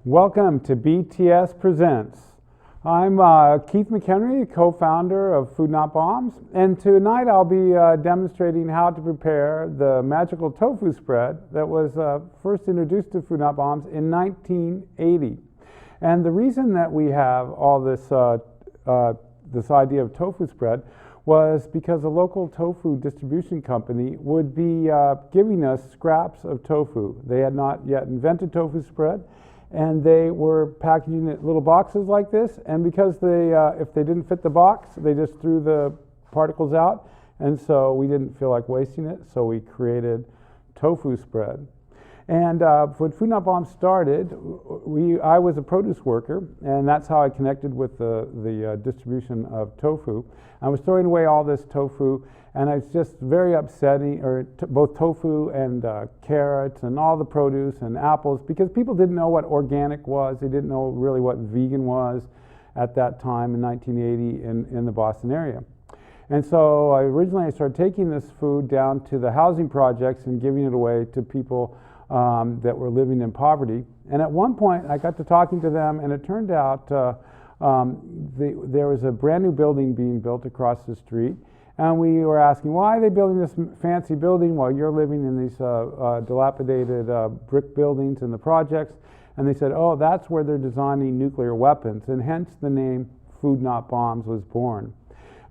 Welcome to BTS Presents. I'm Keith McHenry, co-founder of Food Not Bombs, and tonight I'll be demonstrating how to prepare the magical tofu spread that was first introduced to Food Not Bombs in 1980. And the reason that we have all this this idea of tofu spread was because a local tofu distribution company would be giving us scraps of tofu. They had not yet invented tofu spread, and they were packaging it in little boxes like this, and because they, if they didn't fit the box, they just threw the particles out, and so we didn't feel like wasting it, so we created tofu spread. And when Food Not Bombs started, I was a produce worker, and that's how I connected with the distribution of tofu. I was throwing away all this tofu, and it's just very upsetting, both tofu and carrots and all the produce and apples, because people didn't know what organic was. They didn't know really what vegan was at that time in 1980 in the Boston area. And so originally I started taking this food down to the housing projects and giving it away to people that were living in poverty. And at one point I got to talking to them, and it turned out there was a brand new building being built across the street, and we were asking, why are they building this fancy building while you're living in these dilapidated brick buildings in the projects? And they said, oh, that's where they're designing nuclear weapons, and hence the name Food Not Bombs was born.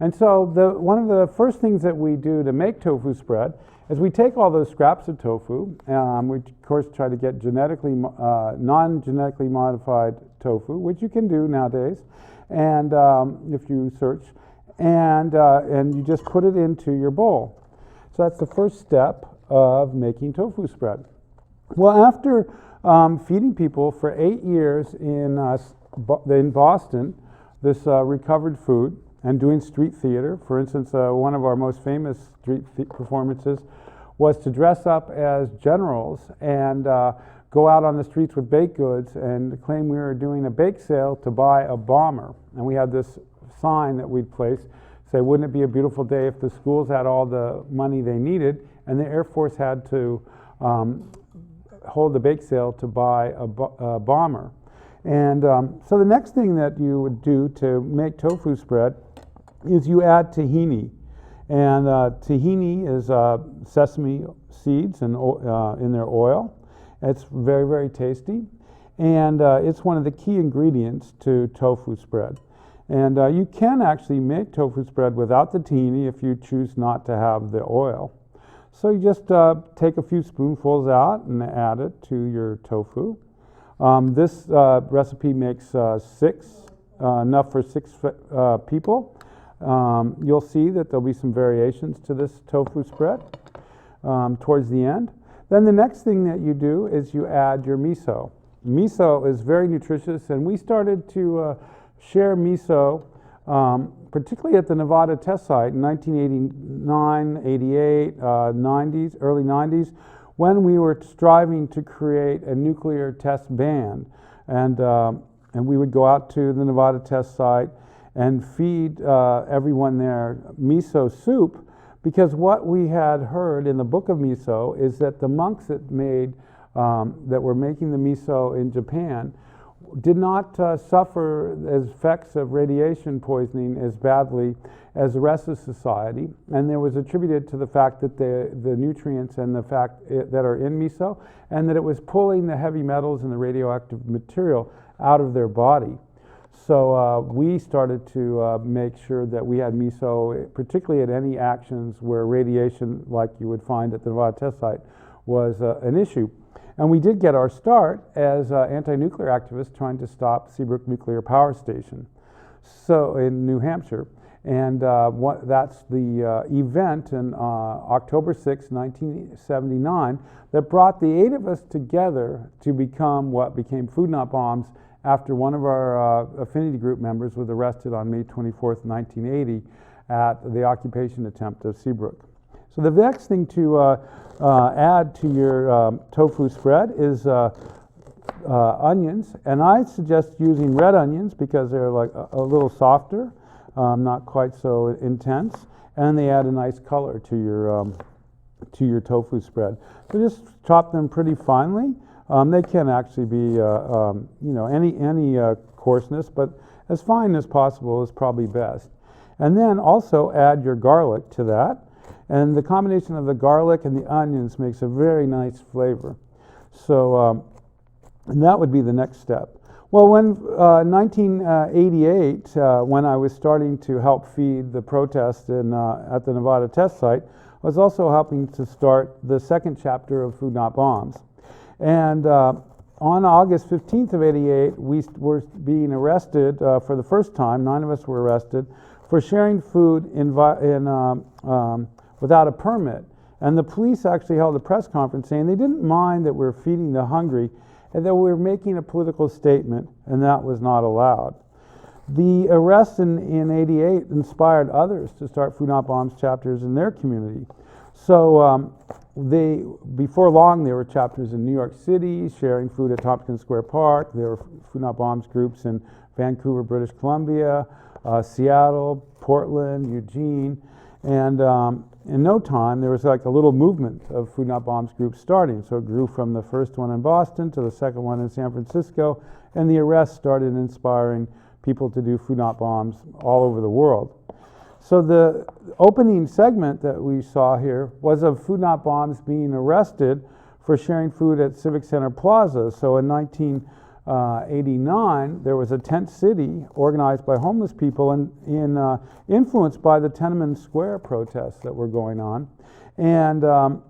And so one of the first things that we do to make tofu spread is we take all those scraps of tofu, we of course try to get non-genetically modified tofu, which you can do nowadays, and if you search, and you just put it into your bowl. So that's the first step of making tofu spread. Well, after feeding people for 8 years in Boston, this recovered food, and doing street theater. For instance, one of our most famous street performances was to dress up as generals and go out on the streets with baked goods and claim we were doing a bake sale to buy a bomber. And we had this sign that we'd place, say, wouldn't it be a beautiful day if the schools had all the money they needed and the Air Force had to hold the bake sale to buy a bomber. And so the next thing that you would do to make tofu spread is you add tahini. And tahini is sesame seeds in their oil. It's very, very tasty. And it's one of the key ingredients to tofu spread. And you can actually make tofu spread without the tahini if you choose not to have the oil. So you just take a few spoonfuls out and add it to your tofu. This recipe makes enough for six people. You'll see that there'll be some variations to this tofu spread towards the end. Then the next thing that you do is you add your miso. Miso is very nutritious, and we started to share miso, particularly at the Nevada test site in 1989, 88, 90s, early 90s, when we were striving to create a nuclear test ban. And we would go out to the Nevada test site and feed everyone there miso soup, because what we had heard in the book of miso is that the monks that were making the miso in Japan did not suffer as effects of radiation poisoning as badly as the rest of society, and there was attributed to the fact that the nutrients and the fact that are in miso, and that it was pulling the heavy metals and the radioactive material out of their body. So we started to make sure that we had miso, particularly at any actions where radiation, like you would find at the Nevada test site, was an issue. And we did get our start as anti-nuclear activists trying to stop Seabrook Nuclear Power Station, so in New Hampshire. And that's the event in October 6, 1979, that brought the 8 of us together to become what became Food Not Bombs after one of our affinity group members was arrested on May 24th, 1980 at the occupation attempt of Seabrook. So the next thing to add to your tofu spread is onions, and I suggest using red onions because they're like a little softer, not quite so intense, and they add a nice color to your tofu spread. So just chop them pretty finely. They can actually be, any coarseness, but as fine as possible is probably best. And then also add your garlic to that. And the combination of the garlic and the onions makes a very nice flavor. So, and that would be the next step. Well, when 1988, when I was starting to help feed the protest at the Nevada test site, I was also helping to start the second chapter of Food Not Bombs. And on August 15th of '88, we were being arrested for the first time. 9 of us were arrested for sharing food without a permit. And the police actually held a press conference saying they didn't mind that we were feeding the hungry and that we were making a political statement, and that was not allowed. The arrest in '88 inspired others to start Food Not Bombs chapters in their community. So before long, there were chapters in New York City, sharing food at Tompkins Square Park. There were Food Not Bombs groups in Vancouver, British Columbia, Seattle, Portland, Eugene. And in no time, there was like a little movement of Food Not Bombs groups starting. So it grew from the first one in Boston to the second one in San Francisco. And the arrest started inspiring people to do Food Not Bombs all over the world. So the opening segment that we saw here was of Food Not Bombs being arrested for sharing food at Civic Center Plaza. So in 1989, there was a tent city organized by homeless people and influenced by the Tiananmen Square protests that were going on. And homeless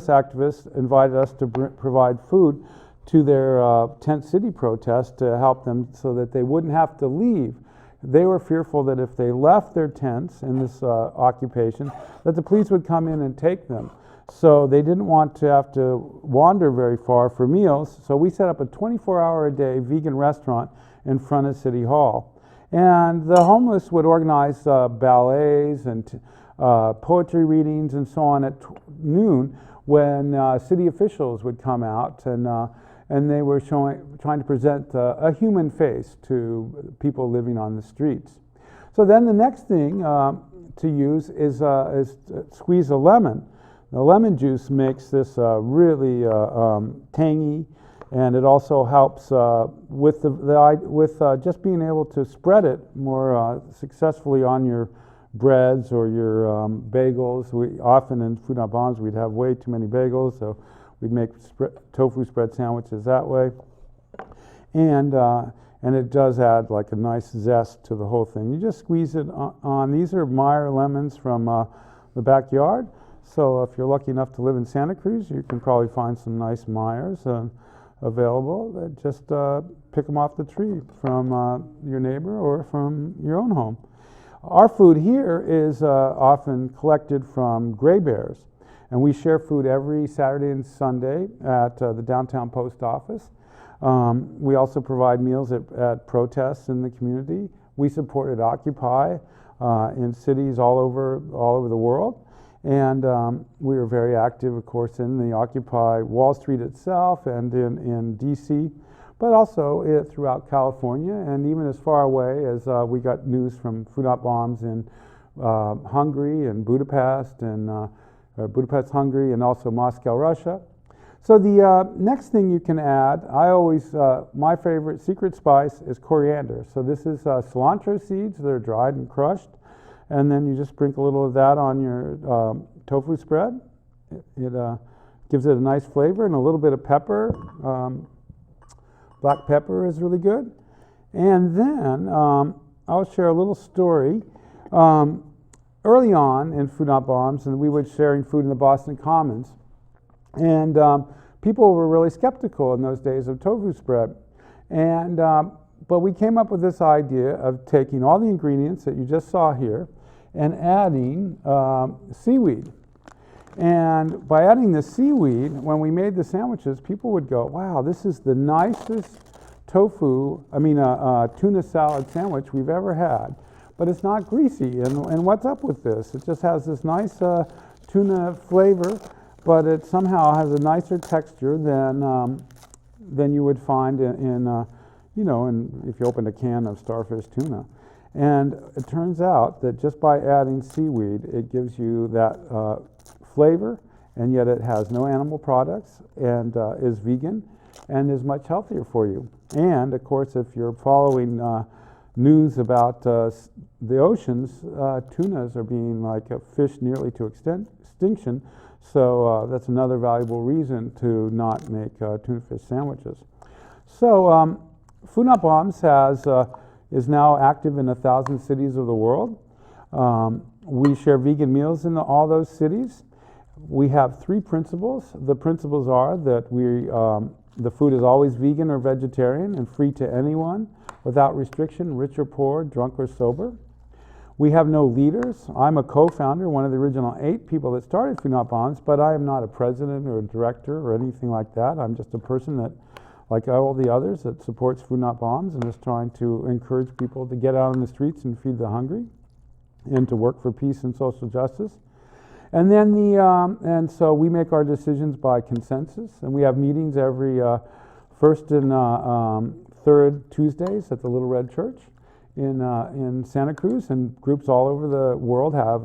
activists invited us to provide food to their tent city protest to help them so that they wouldn't have to leave. They were fearful that if they left their tents in this occupation, that the police would come in and take them. So they didn't want to have to wander very far for meals. So we set up a 24-hour-a-day vegan restaurant in front of City Hall. And the homeless would organize ballets and poetry readings and so on at noon when city officials would come out and they were trying to present a human face to people living on the streets. So then the next thing to use is squeeze a lemon. The lemon juice makes this really tangy, and it also helps with just being able to spread it more successfully on your breads or your bagels. We often in Food Not Bombs we'd have way too many bagels, so we'd make tofu spread sandwiches that way, and it does add like a nice zest to the whole thing. You just squeeze it on. These are Meyer lemons from the backyard. So if you're lucky enough to live in Santa Cruz, you can probably find some nice Meyers available. Just pick them off the tree from your neighbor or from your own home. Our food here is often collected from Gray Bears, and we share food every Saturday and Sunday at the downtown post office. We also provide meals at protests in the community. We supported Occupy in cities all over the world. And we were very active, of course, in the Occupy Wall Street itself and in D.C., but also throughout California and even as far away as we got news from Food Not Bombs in Hungary and Budapest, Hungary, and also Moscow, Russia. So the next thing you can add, my favorite secret spice is coriander. So this is cilantro seeds that are dried and crushed. And then you just sprinkle a little of that on your tofu spread. It gives it a nice flavor, and a little bit of pepper. Black pepper is really good. And then I'll share a little story. Early on in Food Not Bombs, and we were sharing food in the Boston Commons, and people were really skeptical in those days of tofu spread. And but we came up with this idea of taking all the ingredients that you just saw here and adding seaweed. And by adding the seaweed, when we made the sandwiches, people would go, wow, this is the nicest tuna salad sandwich we've ever had. But it's not greasy, and what's up with this? It just has this nice tuna flavor, but it somehow has a nicer texture than you would find in if you opened a can of starfish tuna. And it turns out that just by adding seaweed, it gives you that flavor and yet it has no animal products and is vegan and is much healthier for you. And of course, if you're following news about the oceans, tunas are being like a fish nearly to extinction, so that's another valuable reason to not make tuna fish sandwiches. So Food Not Bombs is now active in 1,000 cities of the world. We share vegan meals in all those cities. We have 3 principles. The principles are that the food is always vegan or vegetarian and free to anyone without restriction, rich or poor, drunk or sober. We have no leaders. I'm a co-founder, one of the original 8 people that started Food Not Bombs, but I am not a president or a director or anything like that. I'm just a person that, like all the others, that supports Food Not Bombs and is trying to encourage people to get out on the streets and feed the hungry and to work for peace and social justice. And then and so we make our decisions by consensus, and we have meetings every first and third Tuesdays at the Little Red Church in Santa Cruz, and groups all over the world have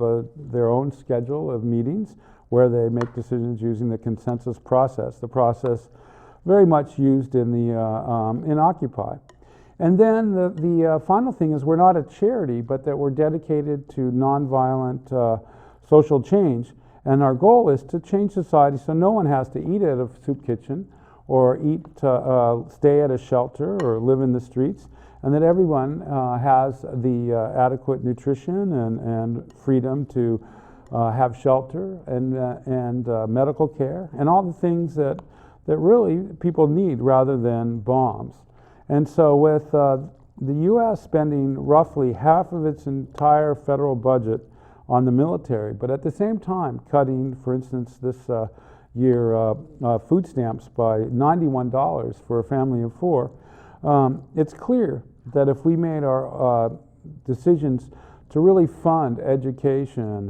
their own schedule of meetings where they make decisions using the consensus process, the process very much used in Occupy. And then the final thing is we're not a charity, but that we're dedicated to nonviolent social change. And our goal is to change society so no one has to eat at a soup kitchen or stay at a shelter or live in the streets, and that everyone has the adequate nutrition and freedom to have shelter and medical care and all the things that really people need rather than bombs. And so with the U.S. spending roughly half of its entire federal budget on the military, but at the same time cutting, for instance, this year food stamps by $91 for a family of 4, it's clear that if we made our decisions to really fund education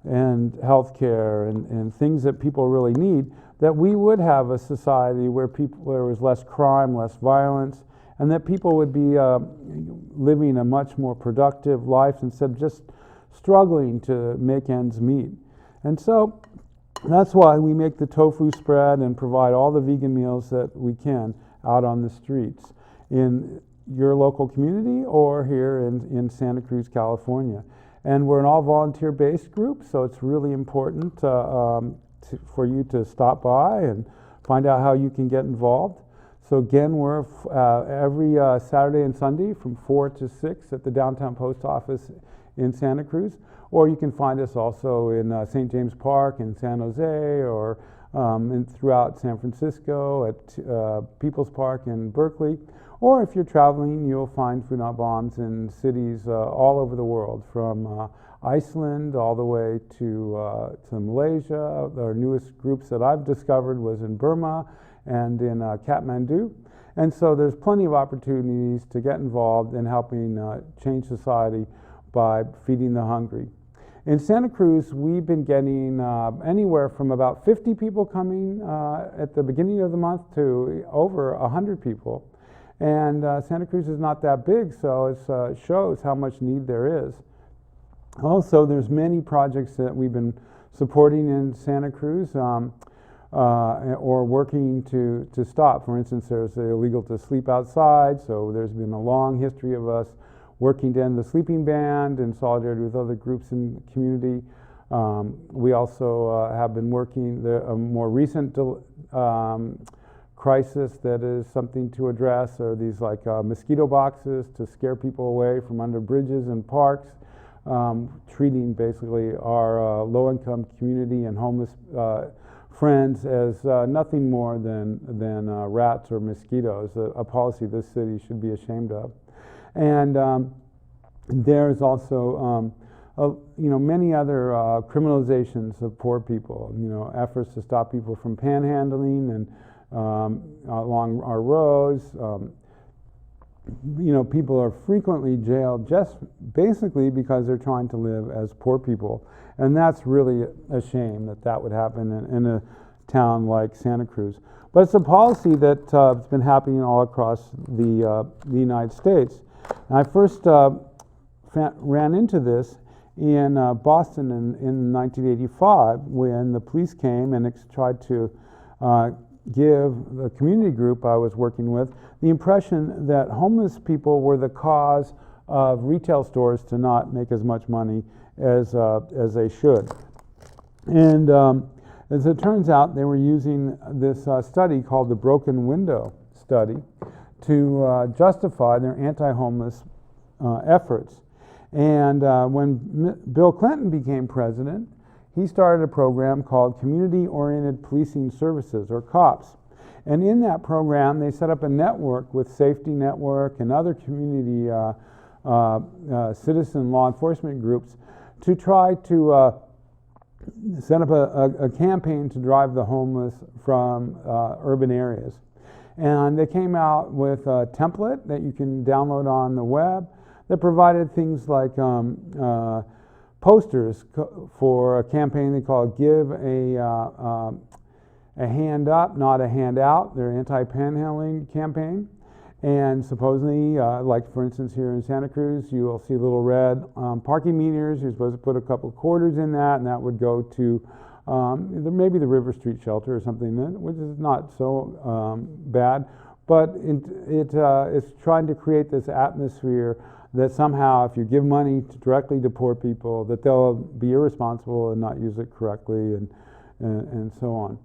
and health care and things that people really need, that we would have a society where there was less crime, less violence, and that people would be living a much more productive life instead of just struggling to make ends meet. And so that's why we make the tofu spread and provide all the vegan meals that we can out on the streets in your local community or here in Santa Cruz, California. And we're an all volunteer-based group, so it's really important for you to stop by and find out how you can get involved. So again, we're every Saturday and Sunday from 4 to 6 at the downtown post office in Santa Cruz, or you can find us also in St. James Park in San Jose, or throughout San Francisco at People's Park in Berkeley. Or if you're traveling, you'll find Food Not Bombs in cities all over the world, from Iceland all the way to Malaysia. Our newest groups that I've discovered was in Burma and in Kathmandu. And so there's plenty of opportunities to get involved in helping change society by feeding the hungry. In Santa Cruz, we've been getting anywhere from about 50 people coming at the beginning of the month to over 100 people. And Santa Cruz is not that big, so it shows how much need there is. Also, there's many projects that we've been supporting in Santa Cruz or working to stop. For instance, there's illegal to sleep outside, so there's been a long history of us working to end the sleeping ban in solidarity with other groups in the community. We also have been working a more recent crisis that is something to address are these like mosquito boxes to scare people away from under bridges and parks, treating basically our low-income community and homeless friends as nothing more than rats or mosquitoes, a policy this city should be ashamed of. And there's also many other criminalizations of poor people, efforts to stop people from panhandling and along our roads. People are frequently jailed just basically because they're trying to live as poor people. And that's really a shame that would happen in a town like Santa Cruz. But it's a policy that's been happening all across the United States. And I first ran into this in Boston in 1985 when the police came and tried to give the community group I was working with the impression that homeless people were the cause of retail stores to not make as much money as they should. And as it turns out, they were using this study called the broken window study to justify their anti-homeless efforts. And when Bill Clinton became president, he started a program called Community-Oriented Policing Services, or COPS. And in that program, they set up a network with Safety Network and other community citizen law enforcement groups to try to set up a campaign to drive the homeless from urban areas. And they came out with a template that you can download on the web that provided things like posters for a campaign they called Give a Hand Up, Not a Handout, their anti-panhandling campaign. And supposedly, like for instance here in Santa Cruz, you will see little red parking meters. You're supposed to put a couple of quarters in that, and that would go to maybe the River Street Shelter or something, which is not so bad. But it's trying to create this atmosphere that somehow if you give money directly to poor people, that they'll be irresponsible and not use it correctly and so on.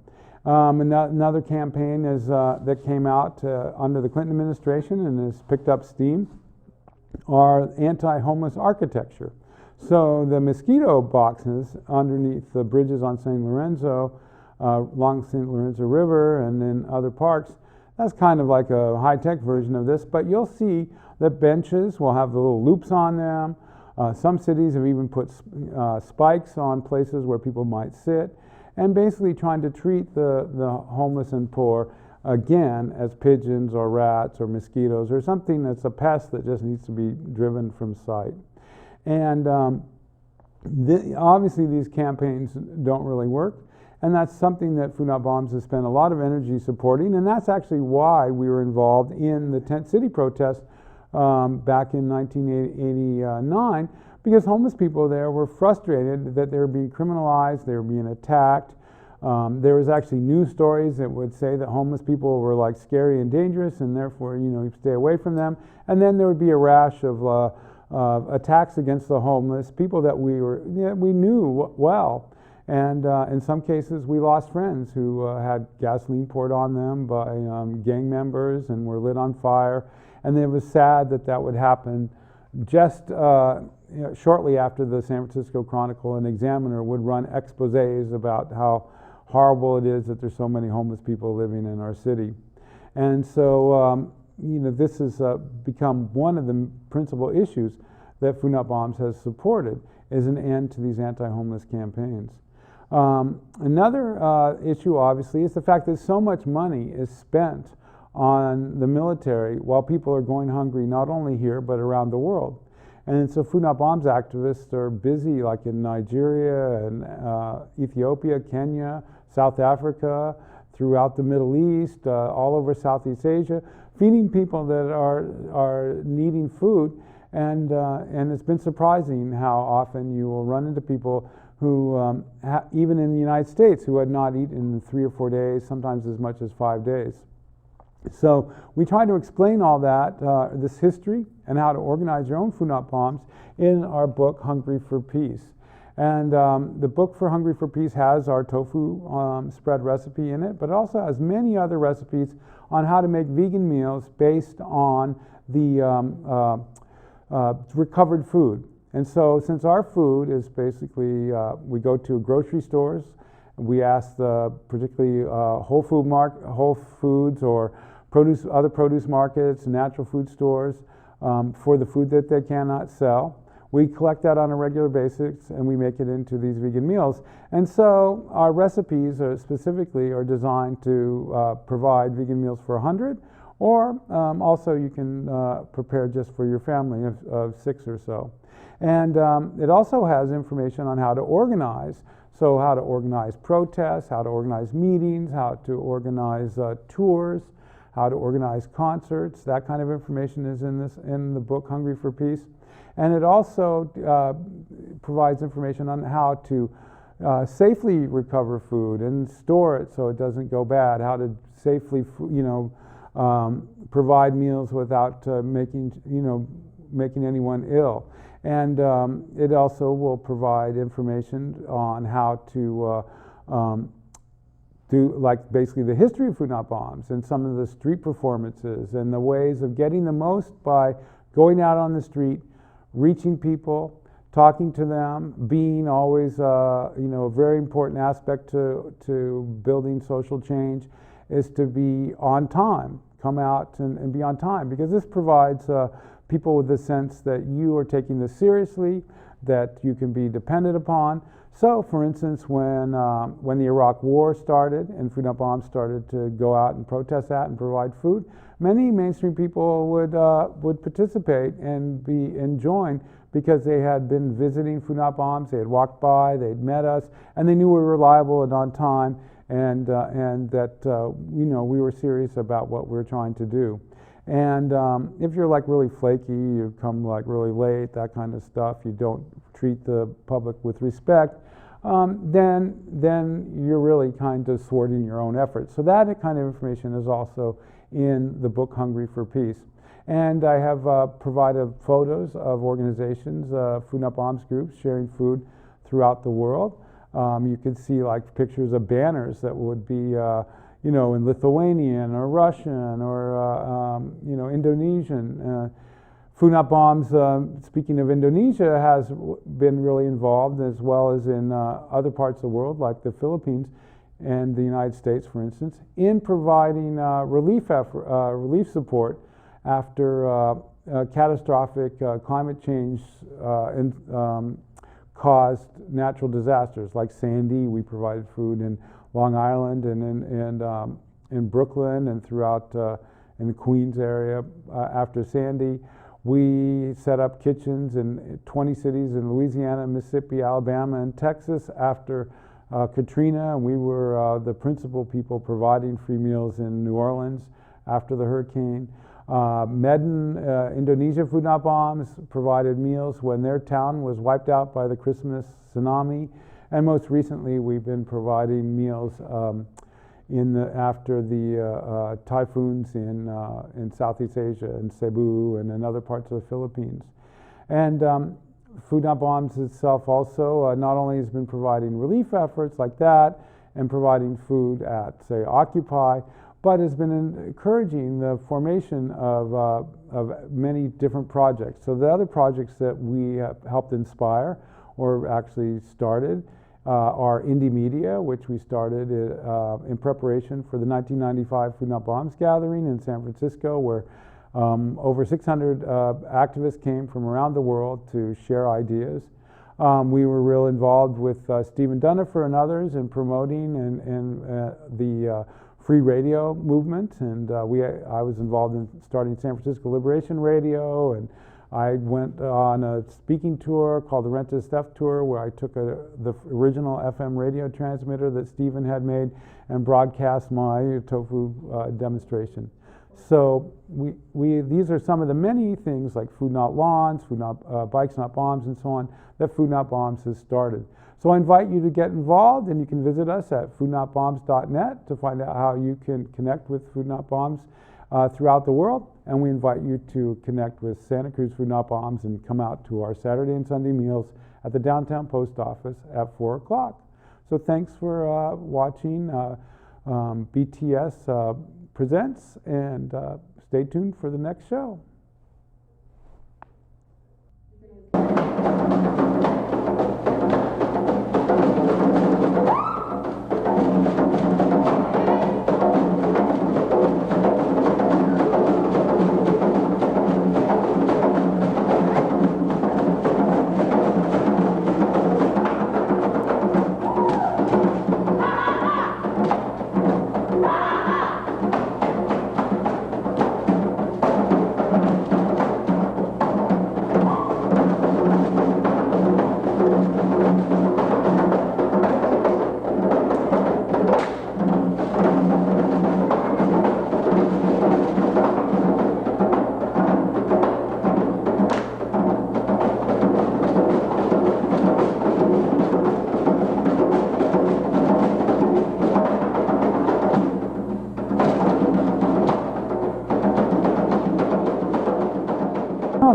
Another campaign is, that came out under the Clinton administration and has picked up steam are anti-homeless architecture. So the mosquito boxes underneath the bridges on St. Lorenzo, along St. Lorenzo River and in other parks, that's kind of like a high-tech version of this, but you'll see that benches will have the little loops on them. Some cities have even put spikes on places where people might sit, and basically trying to treat the homeless and poor again as pigeons or rats or mosquitoes or something that's a pest that just needs to be driven from sight. And obviously these campaigns don't really work, and that's something that Food Not Bombs has spent a lot of energy supporting, and that's actually why we were involved in the Tent City protest back in 1989, because homeless people there were frustrated that they were being criminalized, they were being attacked. There was actually news stories that would say that homeless people were like scary and dangerous, and therefore, you stay away from them. And then there would be a rash of attacks against the homeless, people that we knew well. And in some cases, we lost friends who had gasoline poured on them by gang members and were lit on fire. And it was sad that that would happen just shortly after the San Francisco Chronicle and Examiner would run exposés about how horrible it is that there's so many homeless people living in our city. And so, this has become one of the principal issues that Food Not Bombs has supported, is an end to these anti-homeless campaigns. Another issue, obviously, is the fact that so much money is spent on the military while people are going hungry, not only here, but around the world. And so Food Not Bombs activists are busy, like in Nigeria and Ethiopia, Kenya, South Africa, throughout the Middle East, all over Southeast Asia, feeding people that are needing food. And it's been surprising how often you will run into people who, even in the United States, who had not eaten in 3 or 4 days, sometimes as much as 5 days. So we try to explain all that, this history, and how to organize your own Food Not Bombs in our book, Hungry for Peace. And the book for Hungry for Peace has our tofu spread recipe in it, but it also has many other recipes on how to make vegan meals based on the recovered food. And so since our food is basically, we go to grocery stores, we ask particularly Whole Foods or other produce markets, natural food stores for the food that they cannot sell. We collect that on a regular basis and we make it into these vegan meals. And so our recipes are designed to provide vegan meals for 100, or also you can prepare just for your family of 6 or so. And it also has information on how to organize. So how to organize protests, how to organize meetings, how to organize tours, how to organize concerts. That kind of information is in the book, Hungry for Peace. And it also provides information on how to safely recover food and store it so it doesn't go bad, how to safely, provide meals without making anyone ill. And it also will provide information on how to do, like, basically the history of Food Not Bombs and some of the street performances and the ways of getting the most by going out on the street, reaching people, talking to them, being always a very important aspect to building social change is to be on time. Come out and be on time, because this provides people with the sense that you are taking this seriously, that you can be dependent upon. So, for instance, when the Iraq War started and Food Not Bombs started to go out and protest that and provide food, many mainstream people would participate and join, because they had been visiting Food Not Bombs, they had walked by, they'd met us, and they knew we were reliable and on time, and that we were serious about what we were trying to do. And if you're like really flaky, you come like really late, that kind of stuff, you don't treat the public with respect, then you're really kind of thwarting your own efforts. So that kind of information is also in the book Hungry for Peace. And I have provided photos of organizations, Food Not Bombs groups, sharing food throughout the world. You could see like pictures of banners that would be in Lithuanian or Russian or Indonesian. Food Not Bombs, speaking of Indonesia, has been really involved, as well as in other parts of the world, like the Philippines and the United States, for instance, in providing relief support after catastrophic climate change caused natural disasters like Sandy. We provided food in Long Island and in Brooklyn and throughout in the Queens area after Sandy. We set up kitchens in 20 cities in Louisiana, Mississippi, Alabama, and Texas after Katrina. And we were the principal people providing free meals in New Orleans after the hurricane. Medan, Indonesia Food Not Bombs provided meals when their town was wiped out by the Christmas tsunami. And most recently, we've been providing meals after the typhoons in Southeast Asia, in Cebu and in other parts of the Philippines. And Food Not Bombs itself also not only has been providing relief efforts like that and providing food at, say, Occupy, but has been encouraging the formation of many different projects. So the other projects that we have helped inspire or actually started are Indie Media, which we started in preparation for the 1995 Food Not Bombs gathering in San Francisco, where over 600 activists came from around the world to share ideas. We were real involved with Stephen Dunifer and others in promoting the free radio movement, and I was involved in starting San Francisco Liberation Radio, and I went on a speaking tour called the Rent is Theft Tour, where I took the original FM radio transmitter that Stephen had made and broadcast my tofu demonstration. So these are some of the many things like Food Not Lawns, Bikes Not Bombs, and so on, that Food Not Bombs has started. So I invite you to get involved, and you can visit us at foodnotbombs.net to find out how you can connect with Food Not Bombs throughout the world. And we invite you to connect with Santa Cruz Food Not Bombs and come out to our Saturday and Sunday meals at the downtown post office at 4 o'clock. So thanks for watching BTS Presents, and stay tuned for the next show.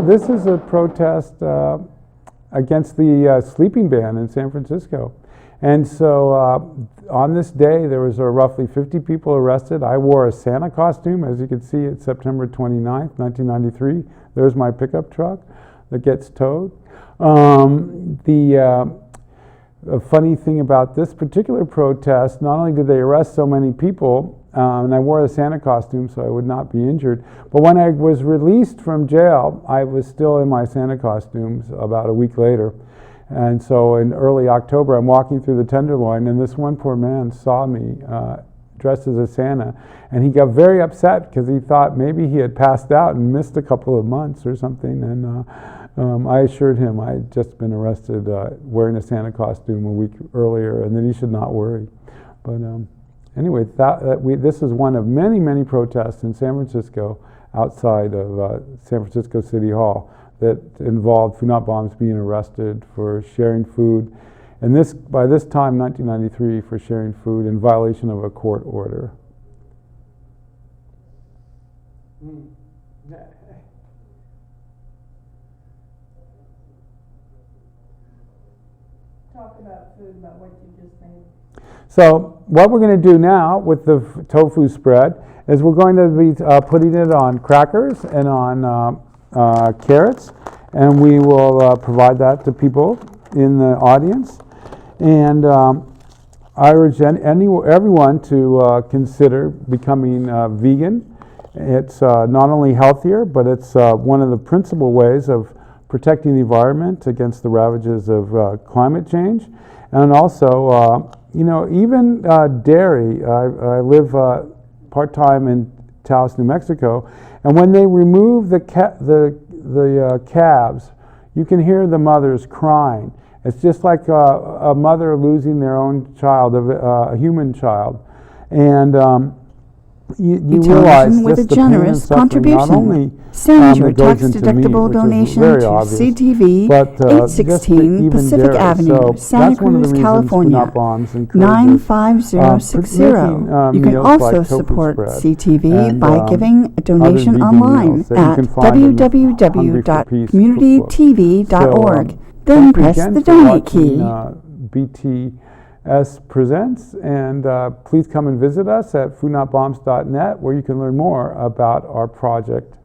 this is a protest against the sleeping ban in San Francisco. And so on this day, there was roughly 50 people arrested. I wore a Santa costume, as you can see. It's September 29th, 1993. There's my pickup truck that gets towed. A funny thing about this particular protest, not only did they arrest so many people, and I wore a Santa costume so I would not be injured, but when I was released from jail, I was still in my Santa costumes about a week later. And so in early October, I'm walking through the Tenderloin, and this one poor man saw me dressed as a Santa, and he got very upset because he thought maybe he had passed out and missed a couple of months or something. And I assured him I had just been arrested wearing a Santa costume a week earlier, and that he should not worry. But anyway, this is one of many, many protests in San Francisco outside of San Francisco City Hall that involved Food Not Bombs being arrested for sharing food, and by this time, 1993, for sharing food in violation of a court order. Talk about food, about what you just made. So what we're going to do now with the tofu spread is we're going to be putting it on crackers and on carrots, and we will provide that to people in the audience. And I urge everyone to consider becoming vegan. It's not only healthier, but it's one of the principal ways of protecting the environment against the ravages of climate change. And also, even dairy. I live part-time in Taos, New Mexico, and when they remove the calves, you can hear the mothers crying. It's just like a mother losing their own child, a human child. And you realize with just a the pain and generous suffering, contribution. not only Send your that goes into tax-deductible meat, which is donation very to obvious, CTV, but, 816 even Pacific dairy. Avenue, So Santa that's one of the Cruz, reasons California, Food Not Bombs encourages, 95060. You can meals also like tofu support spread CTV and, by giving a donation vegan online meals that you at can find in the Hungry for Peace www.communitytv.org. cookbook. Then Thank you press again the for donate key. watching, BTS Presents, and please come and visit us at foodnotbombs.net, where you can learn more about our project